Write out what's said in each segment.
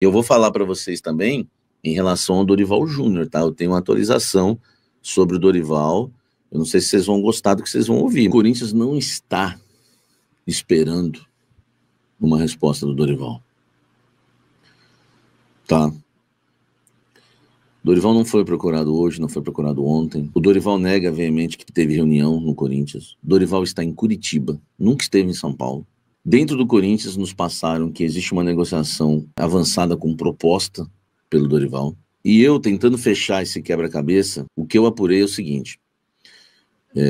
Eu vou falar para vocês também em relação ao Dorival Júnior, tá? Eu tenho uma atualização sobre o Dorival. Eu não sei se vocês vão gostar do que vocês vão ouvir. O Corinthians não está esperando uma resposta do Dorival. Tá? Dorival não foi procurado hoje, não foi procurado ontem. O Dorival nega veemente que teve reunião no Corinthians. Dorival está em Curitiba, nunca esteve em São Paulo. Dentro do Corinthians nos passaram que existe uma negociação avançada com proposta pelo Dorival. E eu, tentando fechar esse quebra-cabeça, o que eu apurei é o seguinte.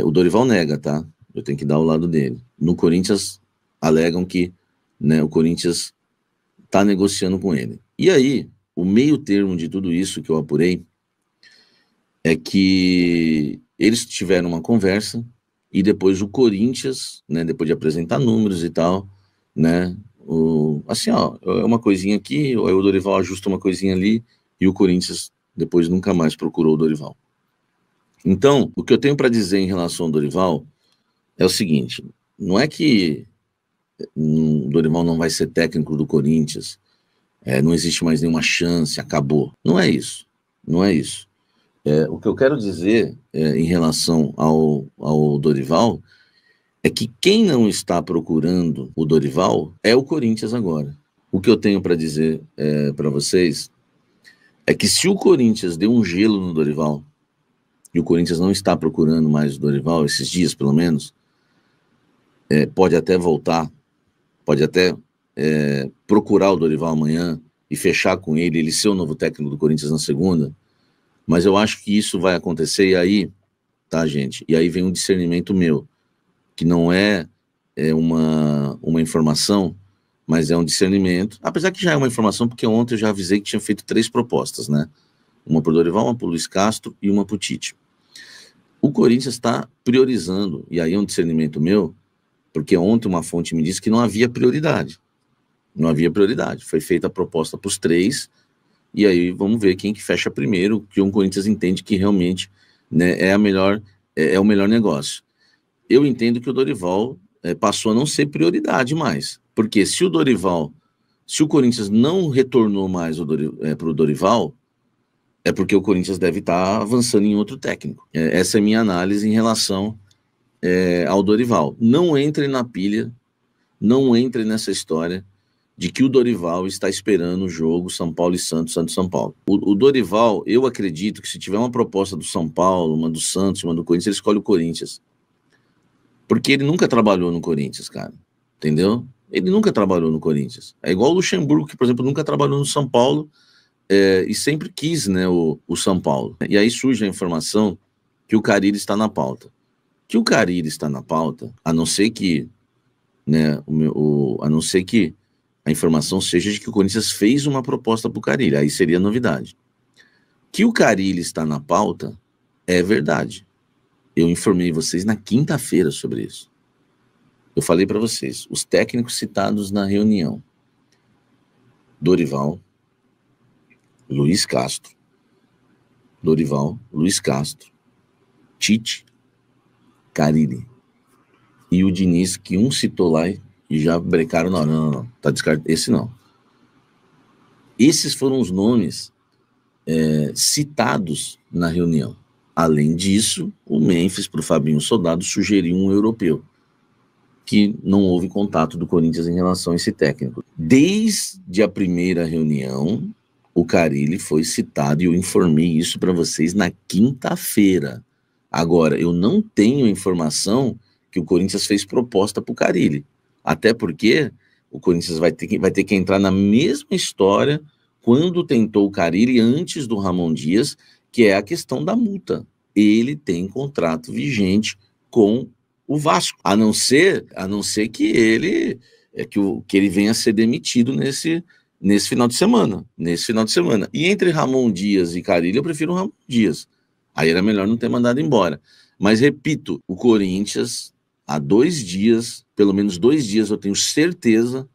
O Dorival nega, tá? Eu tenho que dar o lado dele. No Corinthians, alegam que, né, o Corinthians está negociando com ele. E aí, o meio termo de tudo isso que eu apurei é que eles tiveram uma conversa e depois o Corinthians, né, depois de apresentar números e tal, né, assim, ó, é uma coisinha aqui, aí o Dorival ajusta uma coisinha ali e o Corinthians depois nunca mais procurou o Dorival. Então, o que eu tenho para dizer em relação ao Dorival é o seguinte, não é que o Dorival não vai ser técnico do Corinthians, não existe mais nenhuma chance, acabou. Não é isso, não é isso. O que eu quero dizer em relação ao Dorival é que quem não está procurando o Dorival é o Corinthians agora. O que eu tenho para dizer para vocês é que se o Corinthians deu um gelo no Dorival e o Corinthians não está procurando mais o Dorival, esses dias pelo menos, pode até voltar, pode até procurar o Dorival amanhã e fechar com ele ser o novo técnico do Corinthians na segunda, mas eu acho que isso vai acontecer e aí, tá, gente? E aí vem um discernimento meu, que não é uma informação, mas é um discernimento, apesar que já é uma informação, porque ontem eu já avisei que tinha feito 3 propostas, né? Uma para o Dorival, uma para o Luiz Castro e uma para o Tite. O Corinthians está priorizando, e aí é um discernimento meu, porque ontem uma fonte me disse que não havia prioridade. Não havia prioridade. Foi feita a proposta para os 3, e aí vamos ver quem que fecha primeiro, que o Corinthians entende que realmente, né, é o melhor negócio. Eu entendo que o Dorival passou a não ser prioridade mais, porque se o Corinthians não retornou mais para o Dorival, é porque o Corinthians deve estar avançando em outro técnico. Essa é a minha análise em relação ao Dorival. Não entre na pilha, não entre nessa história de que o Dorival está esperando o jogo São Paulo e Santos, Santos-São Paulo. O Dorival, eu acredito que se tiver uma proposta do São Paulo, uma do Santos, uma do Corinthians, ele escolhe o Corinthians. Porque ele nunca trabalhou no Corinthians, cara. Entendeu? Ele nunca trabalhou no Corinthians. É igual o Luxemburgo, que, por exemplo, nunca trabalhou no São Paulo e sempre quis, né, o São Paulo. E aí surge a informação que o Carille está na pauta. Que o Carille está na pauta, a não ser que, né, a não ser que a informação seja de que o Corinthians fez uma proposta para o Carille, aí seria novidade. Que o Carille está na pauta é verdade. Eu informei vocês na quinta-feira sobre isso. Eu falei para vocês, os técnicos citados na reunião: Dorival, Luiz Castro, Tite, Carille e o Diniz, que um citou lá e já brecaram, não, tá descartado, esse não. Esses foram os nomes citados na reunião. Além disso, o Memphis, para o Fabinho Soldado, sugeriu um europeu, que não houve contato do Corinthians em relação a esse técnico. Desde a primeira reunião, o Carille foi citado, e eu informei isso para vocês na quinta-feira. Agora, eu não tenho informação que o Corinthians fez proposta para o Carille, até porque o Corinthians vai ter que entrar na mesma história quando tentou o Carille antes do Ramon Dias, que é a questão da multa. Ele tem contrato vigente com o Vasco, a não ser que ele venha a ser demitido nesse final de semana. E entre Ramon Dias e Carille, eu prefiro o Ramon Dias. Aí era melhor não ter mandado embora. Mas, repito, o Corinthians, há 2 dias, pelo menos 2 dias, eu tenho certeza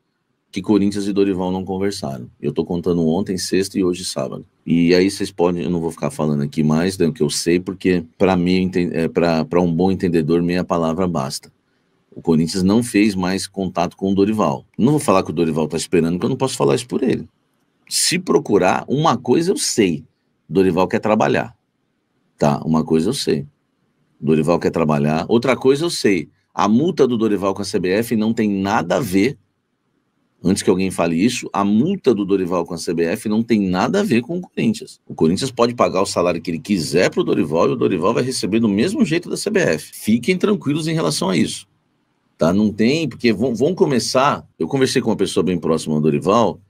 que Corinthians e Dorival não conversaram. Eu tô contando ontem, sexta, e hoje, sábado. E aí vocês podem, eu não vou ficar falando aqui mais do que eu sei, porque para mim, para um bom entendedor, meia palavra basta. O Corinthians não fez mais contato com o Dorival. Não vou falar que o Dorival tá esperando, porque eu não posso falar isso por ele. Se procurar, uma coisa eu sei, Dorival quer trabalhar, tá? Uma coisa eu sei, Dorival quer trabalhar. Outra coisa eu sei, a multa do Dorival com a CBF não tem nada a ver, antes que alguém fale isso, a multa do Dorival com a CBF não tem nada a ver com o Corinthians. O Corinthians pode pagar o salário que ele quiser pro Dorival e o Dorival vai receber do mesmo jeito da CBF. Fiquem tranquilos em relação a isso, tá? Não tem, porque vão começar, eu conversei com uma pessoa bem próxima ao Dorival,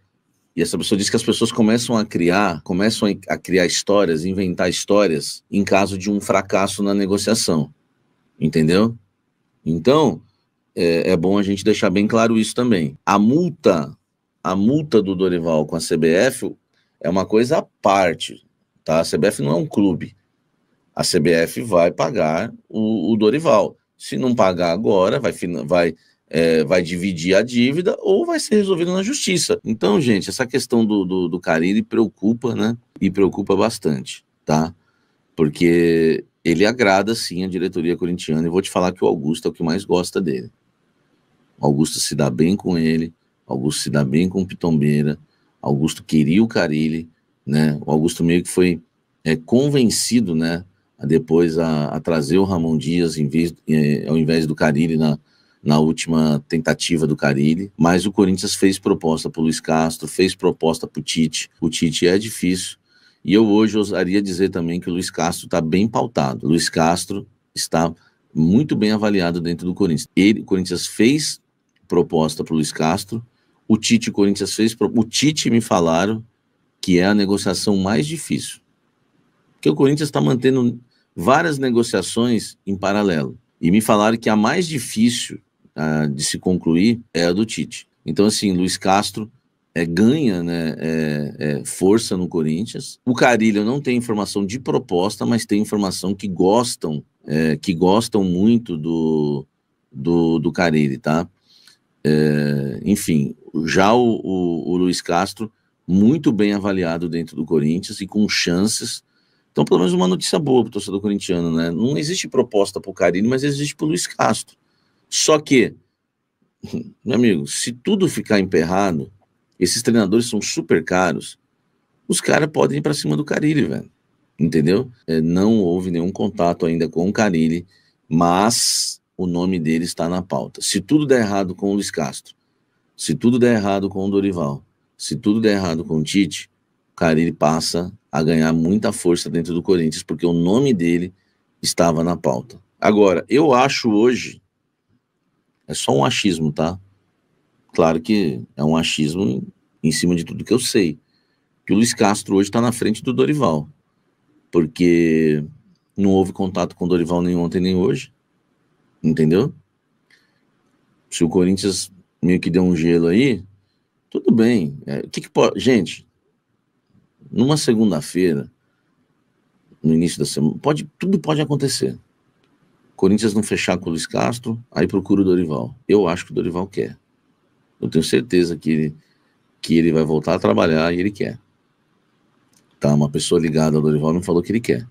e essa pessoa disse que as pessoas começam a criar histórias, inventar histórias em caso de um fracasso na negociação, entendeu? Então, é bom a gente deixar bem claro isso também. A multa do Dorival com a CBF é uma coisa à parte, tá? A CBF não é um clube. A CBF vai pagar o Dorival. Se não pagar agora, vai dividir a dívida ou vai ser resolvido na justiça. Então, gente, essa questão do Carille preocupa, né? E preocupa bastante, tá? Porque ele agrada, sim, a diretoria corintiana. E vou te falar que o Augusto é o que mais gosta dele. O Augusto se dá bem com ele, Augusto se dá bem com o Pitombeira, Augusto queria o Carille, né? O Augusto meio que foi convencido, né? Depois a trazer o Ramon Dias ao invés do Carille na última tentativa do Carille, mas o Corinthians fez proposta para o Luiz Castro, fez proposta para o Tite é difícil, e eu hoje ousaria dizer também que o Luiz Castro está bem pautado, o Luiz Castro está muito bem avaliado dentro do Corinthians, o Corinthians fez proposta para o Luiz Castro, o Corinthians fez, o Tite me falaram que é a negociação mais difícil, porque o Corinthians está mantendo várias negociações em paralelo, e me falaram que a mais difícil de se concluir é a do Tite. Então, assim, Luiz Castro ganha, né, força no Corinthians. O Carille, eu não tenho informação de proposta, mas tem informação que gostam muito do Carille, tá? Enfim, já o Luiz Castro, muito bem avaliado dentro do Corinthians e com chances. Então, pelo menos uma notícia boa para o torcedor corintiano, né? Não existe proposta para o Carille, mas existe para o Luiz Castro. Só que, meu amigo, se tudo ficar emperrado, esses treinadores são super caros, os caras podem ir para cima do Carille, velho. Entendeu? Não houve nenhum contato ainda com o Carille, mas o nome dele está na pauta. Se tudo der errado com o Luiz Castro, se tudo der errado com o Dorival, se tudo der errado com o Tite, o Carille passa a ganhar muita força dentro do Corinthians, porque o nome dele estava na pauta. Agora, eu acho hoje, é só um achismo, tá? Claro que é um achismo em cima de tudo que eu sei, que o Luiz Castro hoje está na frente do Dorival, porque não houve contato com o Dorival nem ontem nem hoje, entendeu? Se o Corinthians meio que deu um gelo aí, tudo bem. Gente, numa segunda-feira, no início da semana, tudo pode acontecer. Corinthians não fechar com o Luiz Castro, aí procura o Dorival. Eu acho que o Dorival quer. Eu tenho certeza que ele vai voltar a trabalhar e ele quer. Tá? Uma pessoa ligada ao Dorival me falou que ele quer.